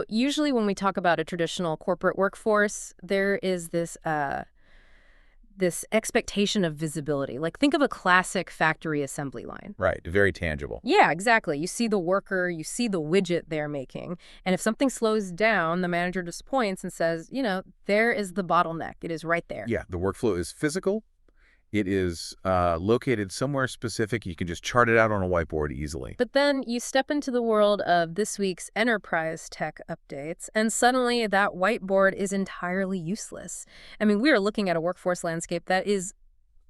Usually when we talk about a traditional corporate workforce, there is this expectation of visibility. Like, think of a classic factory assembly line. Right, very tangible. Yeah, exactly. You see the worker, you see the widget they're making. And if something slows down, the manager just points and says, there is the bottleneck. It is right there. Yeah, the workflow is physical. It is located somewhere specific. You can just chart it out on a whiteboard easily. But then you step into the world of this week's enterprise tech updates, and suddenly that whiteboard is entirely useless. I mean, we are looking at a workforce landscape that is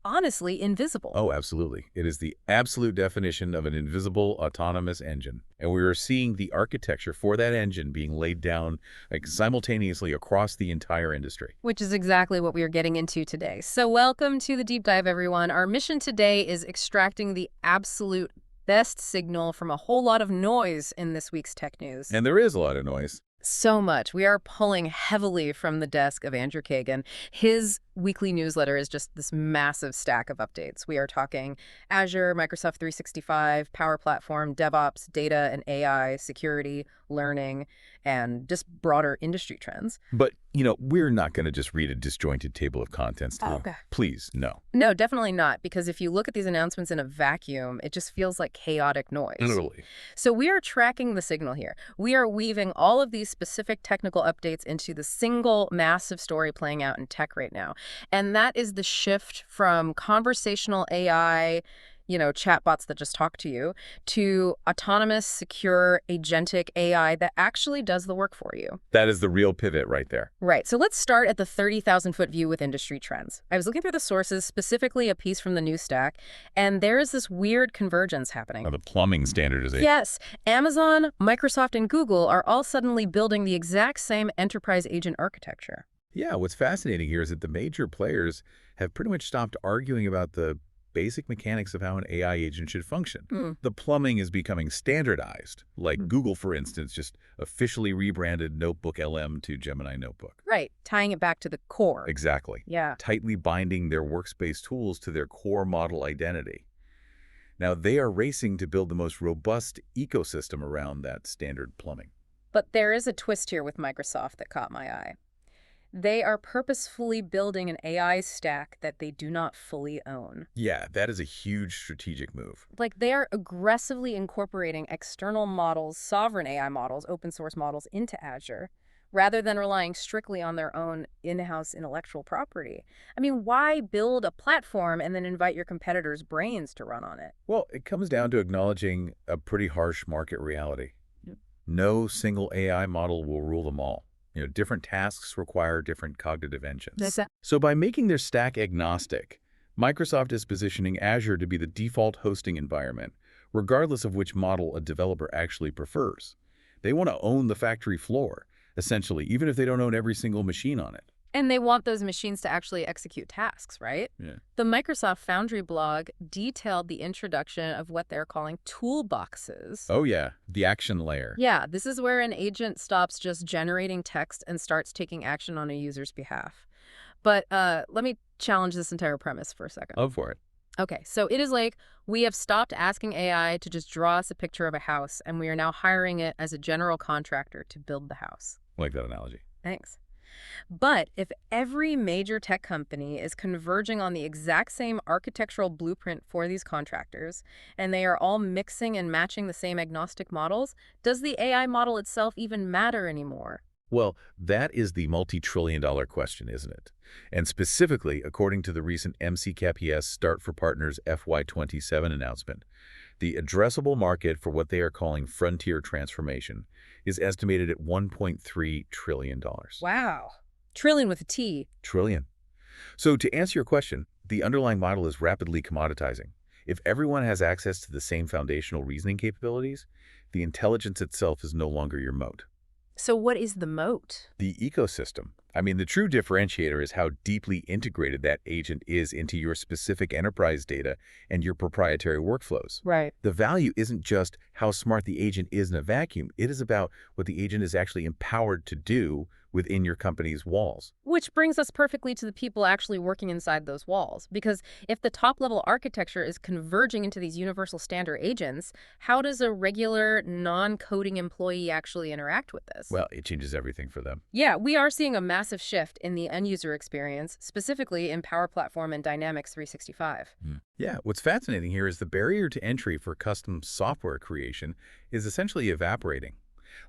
honestly invisible. Oh, absolutely. It is the absolute definition of an invisible autonomous engine. And we are seeing the architecture for that engine being laid down simultaneously across the entire industry. Which is exactly what we are getting into today. So welcome to the deep dive, everyone. Our mission today is extracting the absolute best signal from a whole lot of noise in this week's tech news. And there is a lot of noise. So much. We are pulling heavily from the desk of Andrew Kagan. His weekly newsletter is just this massive stack of updates. We are talking Azure, Microsoft 365, Power Platform, DevOps, data and AI, security, learning, and just broader industry trends. But, we're not going to just read a disjointed table of contents to you. Okay. Please, no. No, definitely not, because if you look at these announcements in a vacuum, it just feels like chaotic noise. Literally. So we are tracking the signal here. We are weaving all of these specific technical updates into the single massive story playing out in tech right now. And that is the shift from conversational AI, chatbots that just talk to you, to autonomous, secure, agentic AI that actually does the work for you. That is the real pivot right there. Right. So let's start at the 30,000-foot view with industry trends. I was looking through the sources, specifically a piece from the news stack, and there is this weird convergence happening. Oh, the plumbing standardization. Yes. Amazon, Microsoft, and Google are all suddenly building the exact same enterprise agent architecture. Yeah, what's fascinating here is that the major players have pretty much stopped arguing about the basic mechanics of how an AI agent should function. The plumbing is becoming standardized, like Google, for instance, just officially rebranded NotebookLM to Gemini Notebook. Right, tying it back to the core. Exactly. Yeah. Tightly binding their workspace tools to their core model identity. Now, they are racing to build the most robust ecosystem around that standard plumbing. But there is a twist here with Microsoft that caught my eye. They are purposefully building an AI stack that they do not fully own. Yeah, that is a huge strategic move. Like, they are aggressively incorporating external models, sovereign AI models, open source models into Azure, rather than relying strictly on their own in-house intellectual property. I mean, why build a platform and then invite your competitors' brains to run on it? Well, it comes down to acknowledging a pretty harsh market reality. No single AI model will rule them all. Different tasks require different cognitive engines. So by making their stack agnostic, Microsoft is positioning Azure to be the default hosting environment, regardless of which model a developer actually prefers. They want to own the factory floor, essentially, even if they don't own every single machine on it. And they want those machines to actually execute tasks, right? Yeah. The Microsoft Foundry blog detailed the introduction of what they're calling toolboxes. Oh yeah, the action layer. Yeah, this is where an agent stops just generating text and starts taking action on a user's behalf. But let me challenge this entire premise for a second. Love for it. Okay, so it is like we have stopped asking AI to just draw us a picture of a house, and we are now hiring it as a general contractor to build the house. I like that analogy. Thanks. But if every major tech company is converging on the exact same architectural blueprint for these contractors, and they are all mixing and matching the same agnostic models, does the AI model itself even matter anymore? Well, that is the multi-trillion-dollar question, isn't it? And specifically, according to the recent MCCAPS Start for Partners FY27 announcement, the addressable market for what they are calling frontier transformation is estimated at $1.3 trillion. Wow. Trillion with a T. Trillion. So to answer your question, the underlying model is rapidly commoditizing. If everyone has access to the same foundational reasoning capabilities, the intelligence itself is no longer your moat. So what is the moat? The ecosystem. I mean, the true differentiator is how deeply integrated that agent is into your specific enterprise data and your proprietary workflows. Right. The value isn't just how smart the agent is in a vacuum. It is about what the agent is actually empowered to do within your company's walls. Which brings us perfectly to the people actually working inside those walls. Because if the top-level architecture is converging into these universal standard agents, how does a regular, non-coding employee actually interact with this? Well, it changes everything for them. Yeah, we are seeing a massive shift in the end-user experience, specifically in Power Platform and Dynamics 365. Yeah, what's fascinating here is the barrier to entry for custom software creation is essentially evaporating.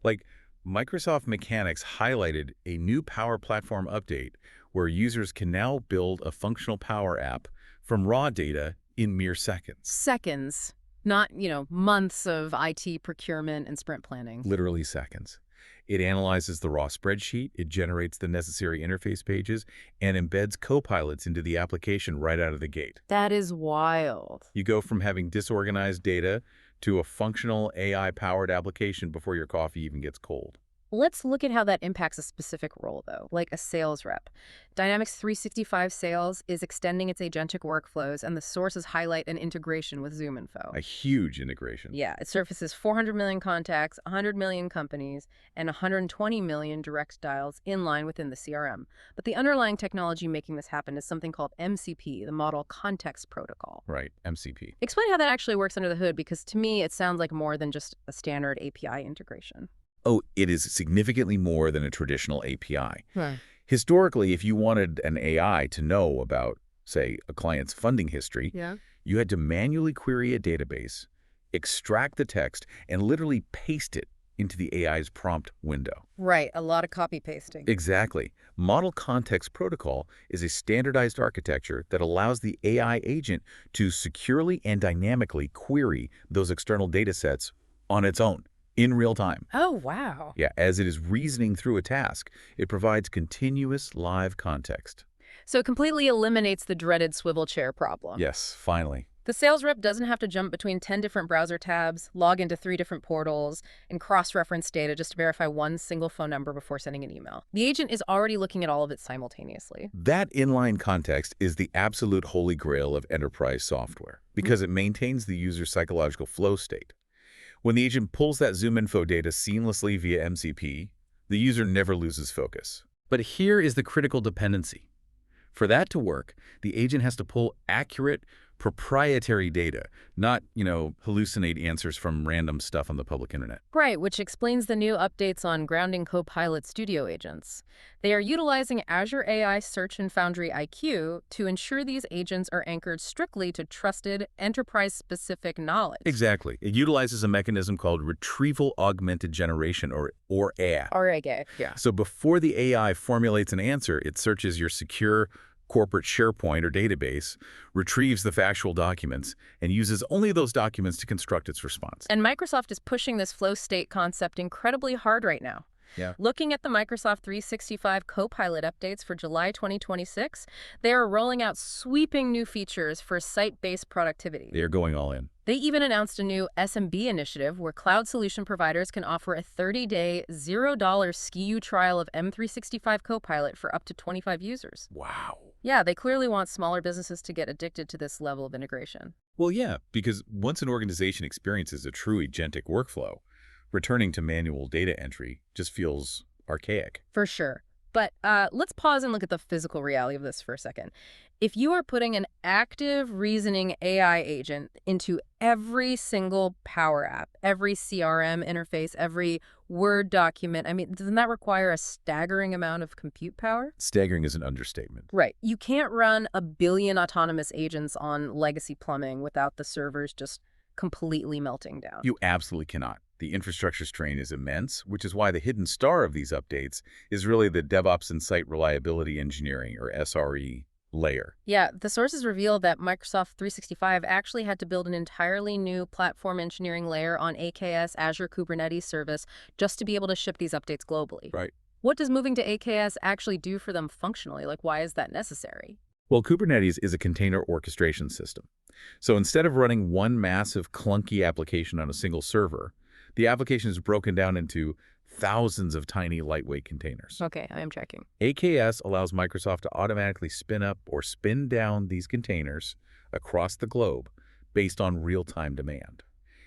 Like, Microsoft Mechanics highlighted a new Power Platform update where users can now build a functional Power app from raw data in mere seconds. Seconds, not, months of IT procurement and sprint planning. Literally seconds. It analyzes the raw spreadsheet, it generates the necessary interface pages, and embeds copilots into the application right out of the gate. That is wild. You go from having disorganized data to a functional AI-powered application before your coffee even gets cold. Let's look at how that impacts a specific role, though, like a sales rep. Dynamics 365 Sales is extending its agentic workflows, and the sources highlight an integration with ZoomInfo. A huge integration. Yeah, it surfaces 400 million contacts, 100 million companies, and 120 million direct dials in line within the CRM. But the underlying technology making this happen is something called MCP, the Model Context Protocol. Right, MCP. Explain how that actually works under the hood, because to me it sounds like more than just a standard API integration. Oh, it is significantly more than a traditional API. Right. Historically, if you wanted an AI to know about, say, a client's funding history, you had to manually query a database, extract the text, and literally paste it into the AI's prompt window. Right, a lot of copy pasting. Exactly. Model Context Protocol is a standardized architecture that allows the AI agent to securely and dynamically query those external datasets on its own, in real time. Oh, wow. Yeah, as it is reasoning through a task, it provides continuous live context. So it completely eliminates the dreaded swivel chair problem. Yes, finally. The sales rep doesn't have to jump between 10 different browser tabs, log into 3 different portals, and cross-reference data just to verify one single phone number before sending an email. The agent is already looking at all of it simultaneously. That inline context is the absolute holy grail of enterprise software because it maintains the user's psychological flow state. When the agent pulls that ZoomInfo data seamlessly via MCP, the user never loses focus. But here is the critical dependency. For that to work, the agent has to pull accurate, proprietary data, not, hallucinate answers from random stuff on the public internet. Right, which explains the new updates on grounding Copilot Studio agents. They are utilizing Azure AI Search and Foundry IQ to ensure these agents are anchored strictly to trusted, enterprise-specific knowledge. Exactly. It utilizes a mechanism called Retrieval Augmented Generation, or AI. RAG, yeah. So before the AI formulates an answer, it searches your secure corporate SharePoint or database, retrieves the factual documents, and uses only those documents to construct its response. And Microsoft is pushing this flow state concept incredibly hard right now. Yeah. Looking at the Microsoft 365 Copilot updates for July 2026, they are rolling out sweeping new features for site-based productivity. They are going all in. They even announced a new SMB initiative where cloud solution providers can offer a 30-day, $0 SKU trial of M365 Copilot for up to 25 users. Wow. Yeah, they clearly want smaller businesses to get addicted to this level of integration. Well, yeah, because once an organization experiences a true agentic workflow, returning to manual data entry just feels archaic. For sure. But let's pause and look at the physical reality of this for a second. If you are putting an active reasoning AI agent into every single Power app, every CRM interface, every Word document, doesn't that require a staggering amount of compute power? Staggering is an understatement. Right. You can't run a billion autonomous agents on legacy plumbing without the servers just completely melting down. You absolutely cannot. The infrastructure strain is immense, which is why the hidden star of these updates is really the DevOps and Site Reliability Engineering, or SRE, layer. Yeah, the sources reveal that Microsoft 365 actually had to build an entirely new platform engineering layer on AKS Azure Kubernetes service just to be able to ship these updates globally. Right. What does moving to AKS actually do for them functionally? Like, why is that necessary? Well, Kubernetes is a container orchestration system. So instead of running one massive clunky application on a single server, the application is broken down into thousands of tiny lightweight containers. Okay, I am checking. AKS allows Microsoft to automatically spin up or spin down these containers across the globe based on real-time demand.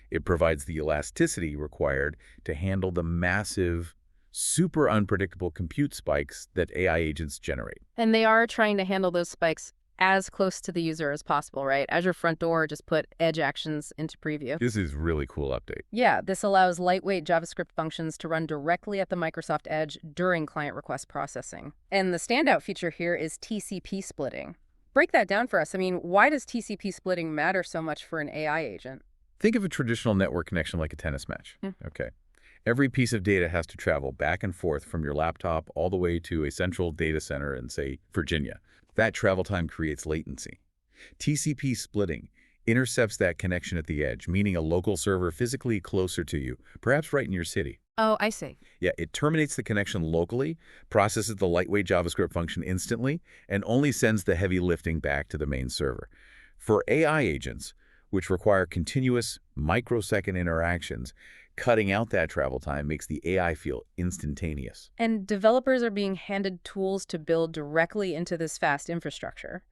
It provides the elasticity required to handle the massive, super unpredictable compute spikes that AI agents generate. And they are trying to handle those spikes as close to the user as possible, right? Azure Front Door just put edge actions into preview. This is a really cool update. Yeah, this allows lightweight JavaScript functions to run directly at the Microsoft Edge during client request processing. And the standout feature here is TCP splitting. Break that down for us. I mean, why does TCP splitting matter so much for an AI agent? Think of a traditional network connection like a tennis match. Okay. Every piece of data has to travel back and forth from your laptop all the way to a central data center in, say, Virginia. That travel time creates latency. TCP splitting intercepts that connection at the edge, meaning a local server physically closer to you, perhaps right in your city. Oh, I see. Yeah, it terminates the connection locally, processes the lightweight JavaScript function instantly, and only sends the heavy lifting back to the main server. For AI agents, which require continuous microsecond interactions, cutting out that travel time makes the AI feel instantaneous. And developers are being handed tools to build directly into this fast infrastructure.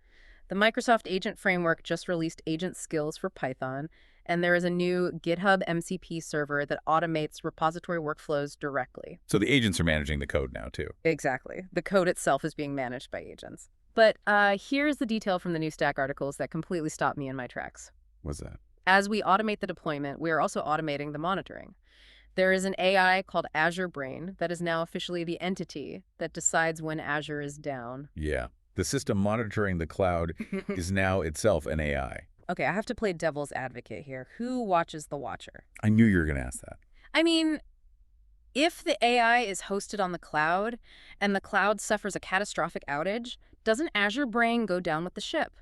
The Microsoft Agent Framework just released agent skills for Python, and there is a new GitHub MCP server that automates repository workflows directly. So the agents are managing the code now, too. Exactly. The code itself is being managed by agents. But here's the detail from the new Stack articles that completely stopped me in my tracks. What's that? As we automate the deployment, we are also automating the monitoring. There is an AI called Azure Brain that is now officially the entity that decides when Azure is down. Yeah. The system monitoring the cloud is now itself an AI. Okay, I have to play devil's advocate here. Who watches the watcher? I knew you were going to ask that. I mean, if the AI is hosted on the cloud and the cloud suffers a catastrophic outage, doesn't Azure Brain go down with the ship?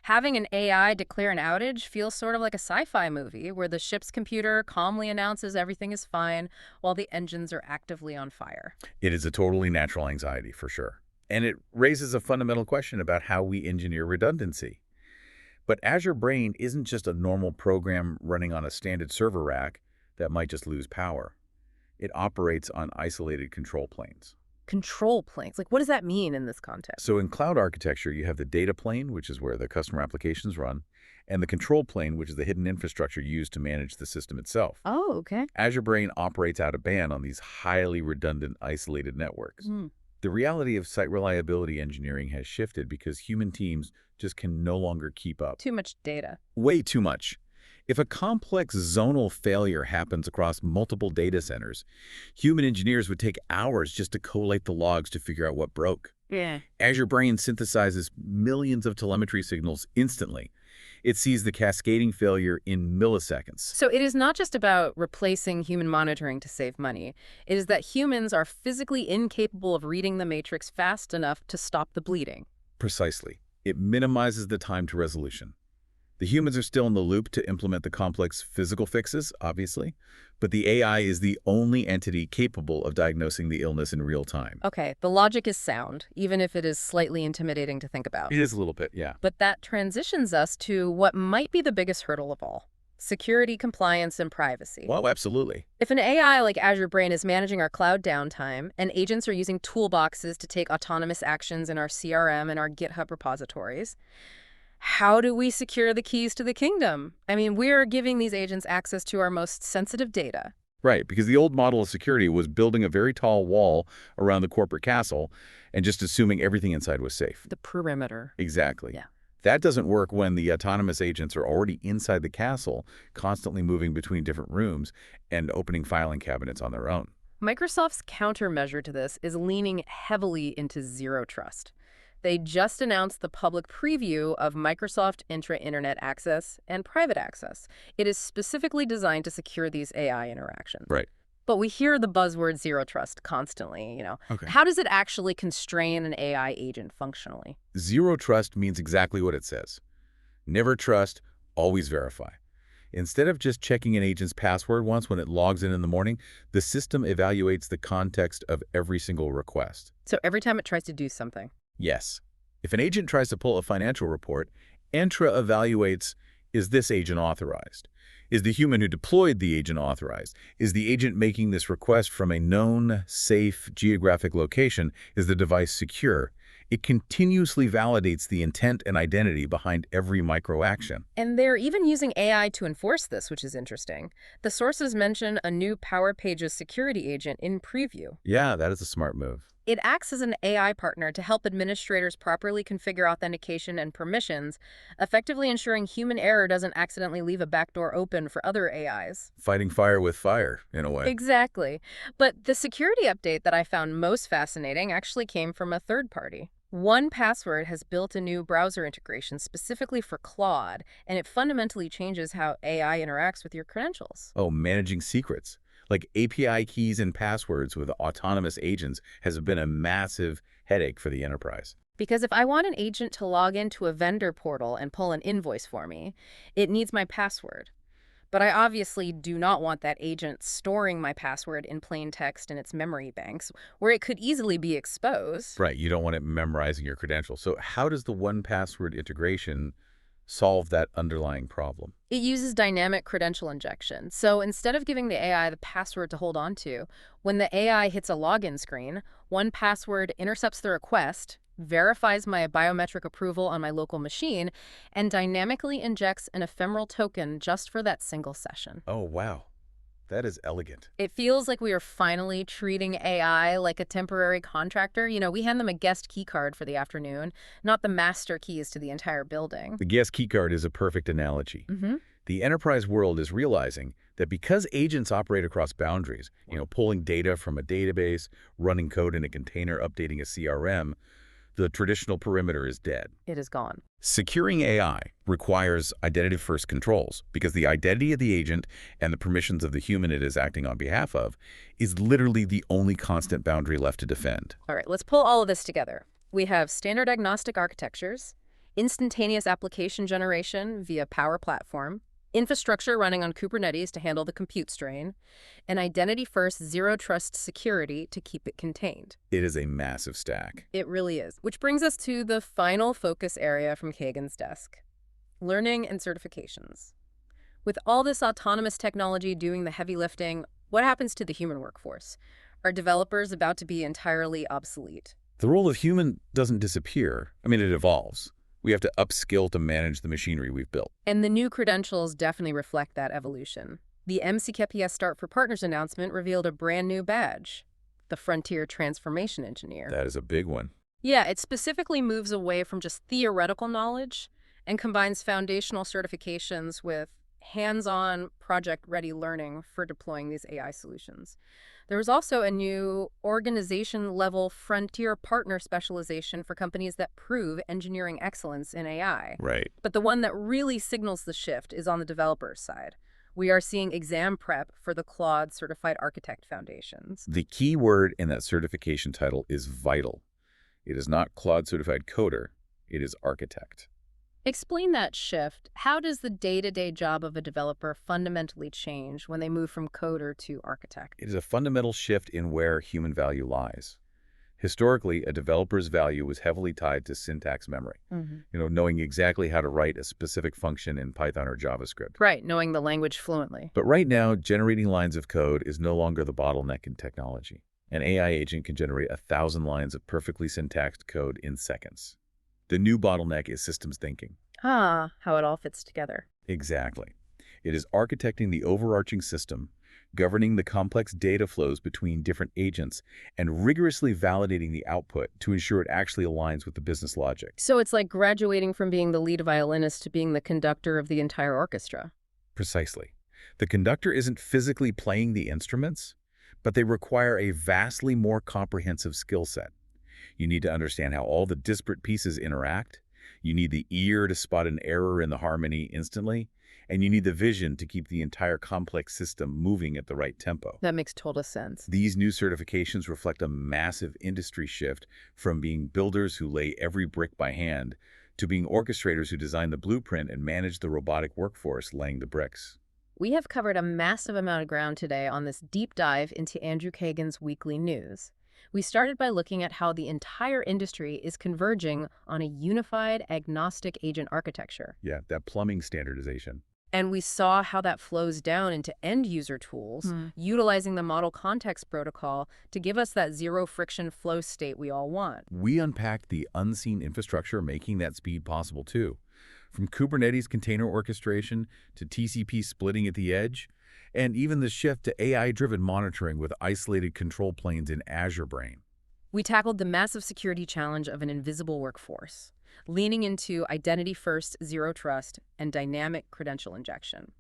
Having an AI declare an outage feels sort of like a sci-fi movie where the ship's computer calmly announces everything is fine while the engines are actively on fire. It is a totally natural anxiety, for sure. And it raises a fundamental question about how we engineer redundancy. But Azure Brain isn't just a normal program running on a standard server rack that might just lose power. It operates on isolated control planes. Control planes? Like, what does that mean in this context? So in cloud architecture, you have the data plane, which is where the customer applications run, and the control plane, which is the hidden infrastructure used to manage the system itself. Oh, okay. Azure Brain operates out of band on these highly redundant, isolated networks. The reality of site reliability engineering has shifted because human teams just can no longer keep up. Too much data. Way too much. If a complex zonal failure happens across multiple data centers, human engineers would take hours just to collate the logs to figure out what broke. Yeah. Azure Brain synthesizes millions of telemetry signals instantly. It sees the cascading failure in milliseconds. So it is not just about replacing human monitoring to save money. It is that humans are physically incapable of reading the matrix fast enough to stop the bleeding. Precisely. It minimizes the time to resolution. The humans are still in the loop to implement the complex physical fixes, obviously, but the AI is the only entity capable of diagnosing the illness in real time. Okay, the logic is sound, even if it is slightly intimidating to think about. It is a little bit, yeah. But that transitions us to what might be the biggest hurdle of all: security, compliance, and privacy. Well, absolutely. If an AI like Azure Brain is managing our cloud downtime and agents are using toolboxes to take autonomous actions in our CRM and our GitHub repositories, how do we secure the keys to the kingdom? I mean, we're giving these agents access to our most sensitive data. Right, because the old model of security was building a very tall wall around the corporate castle and just assuming everything inside was safe. The perimeter. Exactly. Yeah. That doesn't work when the autonomous agents are already inside the castle, constantly moving between different rooms and opening filing cabinets on their own. Microsoft's countermeasure to this is leaning heavily into zero trust. They just announced the public preview of Microsoft Entra Internet Access and Private Access. It is specifically designed to secure these AI interactions. Right. But we hear the buzzword zero trust constantly, Okay. How does it actually constrain an AI agent functionally? Zero trust means exactly what it says. Never trust, always verify. Instead of just checking an agent's password once when it logs in the morning, the system evaluates the context of every single request. So every time it tries to do something. Yes. If an agent tries to pull a financial report, Entra evaluates, is this agent authorized? Is the human who deployed the agent authorized? Is the agent making this request from a known, safe geographic location? Is the device secure? It continuously validates the intent and identity behind every micro-action. And they're even using AI to enforce this, which is interesting. The sources mention a new Power Pages security agent in preview. Yeah, that is a smart move. It acts as an AI partner to help administrators properly configure authentication and permissions, effectively ensuring human error doesn't accidentally leave a backdoor open for other AIs. Fighting fire with fire, in a way. Exactly. But the security update that I found most fascinating actually came from a third party. 1Password has built a new browser integration specifically for Claude, and it fundamentally changes how AI interacts with your credentials. Oh, managing secrets. Like API keys and passwords with autonomous agents has been a massive headache for the enterprise. Because if I want an agent to log into a vendor portal and pull an invoice for me, it needs my password. But I obviously do not want that agent storing my password in plain text in its memory banks, where it could easily be exposed. Right, you don't want it memorizing your credentials. So how does the 1Password integration solve that underlying problem? It uses dynamic credential injection. So instead of giving the AI the password to hold on to, when the AI hits a login screen, 1Password intercepts the request, verifies my biometric approval on my local machine, and dynamically injects an ephemeral token just for that single session. Oh, wow. That is elegant. It feels like we are finally treating AI like a temporary contractor. You know, we hand them a guest key card for the afternoon, not the master keys to the entire building. The guest keycard is a perfect analogy. The enterprise world is realizing that because agents operate across boundaries, pulling data from a database, running code in a container, updating a CRM, the traditional perimeter is dead. It is gone. Securing AI requires identity-first controls because the identity of the agent and the permissions of the human it is acting on behalf of is literally the only constant boundary left to defend. All right, let's pull all of this together. We have standard agnostic architectures, instantaneous application generation via Power Platform, infrastructure running on Kubernetes to handle the compute strain, and identity-first zero-trust security to keep it contained. It is a massive stack. It really is. Which brings us to the final focus area from Kagan's desk, learning and certifications. With all this autonomous technology doing the heavy lifting, what happens to the human workforce? Are developers about to be entirely obsolete? The role of human doesn't disappear. I mean, it evolves. We have to upskill to manage the machinery we've built. And the new credentials definitely reflect that evolution. The M365 Start for Partners announcement revealed a brand new badge, the Frontier Transformation Engineer. That is a big one. Yeah, it specifically moves away from just theoretical knowledge and combines foundational certifications with hands-on, project-ready learning for deploying these AI solutions. There was also a new organization-level frontier partner specialization for companies that prove engineering excellence in AI. Right. But the one that really signals the shift is on the developer's side. We are seeing exam prep for the Claude Certified Architect Foundations. The key word in that certification title is vital. It is not Claude Certified Coder, it is Architect. Explain that shift. How does the day-to-day job of a developer fundamentally change when they move from coder to architect? It is a fundamental shift in where human value lies. Historically, a developer's value was heavily tied to syntax memory, knowing exactly how to write a specific function in Python or JavaScript. Right, knowing the language fluently. But right now, generating lines of code is no longer the bottleneck in technology. An AI agent can generate 1,000 lines of perfectly syntaxed code in seconds. The new bottleneck is systems thinking. Ah, how it all fits together. Exactly. It is architecting the overarching system, governing the complex data flows between different agents, and rigorously validating the output to ensure it actually aligns with the business logic. So it's like graduating from being the lead violinist to being the conductor of the entire orchestra. Precisely. The conductor isn't physically playing the instruments, but they require a vastly more comprehensive skill set. You need to understand how all the disparate pieces interact. You need the ear to spot an error in the harmony instantly. And you need the vision to keep the entire complex system moving at the right tempo. That makes total sense. These new certifications reflect a massive industry shift from being builders who lay every brick by hand to being orchestrators who design the blueprint and manage the robotic workforce laying the bricks. We have covered a massive amount of ground today on this deep dive into Andrew Kagan's weekly news. We started by looking at how the entire industry is converging on a unified agnostic agent architecture. Yeah, that plumbing standardization. And we saw how that flows down into end-user tools, utilizing the Model Context Protocol to give us that zero-friction flow state we all want. We unpacked the unseen infrastructure making that speed possible, too. From Kubernetes container orchestration to TCP splitting at the edge, and even the shift to AI-driven monitoring with isolated control planes in Azure Brain. We tackled the massive security challenge of an invisible workforce, leaning into identity-first, zero-trust, and dynamic credential injection.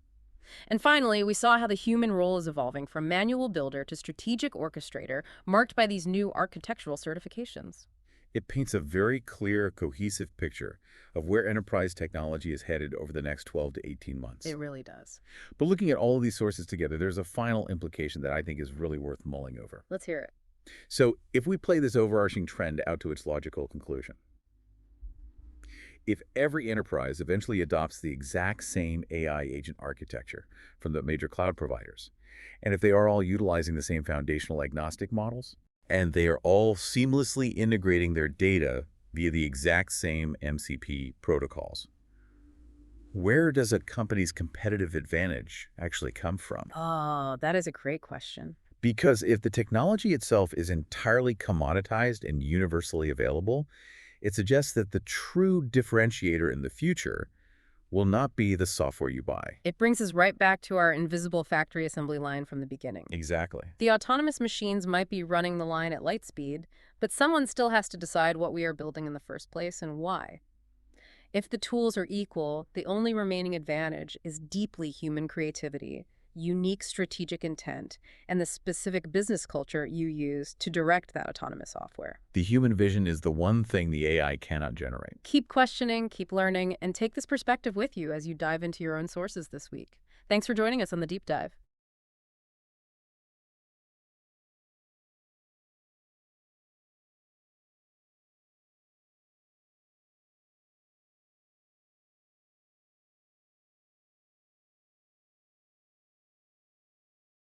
And finally, we saw how the human role is evolving from manual builder to strategic orchestrator, marked by these new architectural certifications. It paints a very clear, cohesive picture of where enterprise technology is headed over the next 12 to 18 months. It really does. But looking at all of these sources together, there's a final implication that I think is really worth mulling over. Let's hear it. So if we play this overarching trend out to its logical conclusion, if every enterprise eventually adopts the exact same AI agent architecture from the major cloud providers, and if they are all utilizing the same foundational agnostic models, and they are all seamlessly integrating their data via the exact same MCP protocols, where does a company's competitive advantage actually come from? Oh, that is a great question. Because if the technology itself is entirely commoditized and universally available, it suggests that the true differentiator in the future will not be the software you buy. It brings us right back to our invisible factory assembly line from the beginning. Exactly. The autonomous machines might be running the line at light speed, but someone still has to decide what we are building in the first place and why. If the tools are equal, the only remaining advantage is deeply human creativity, unique strategic intent, and the specific business culture you use to direct that autonomous software. The human vision is the one thing the AI cannot generate. Keep questioning, keep learning, and take this perspective with you as you dive into your own sources this week. Thanks for joining us on The Deep Dive.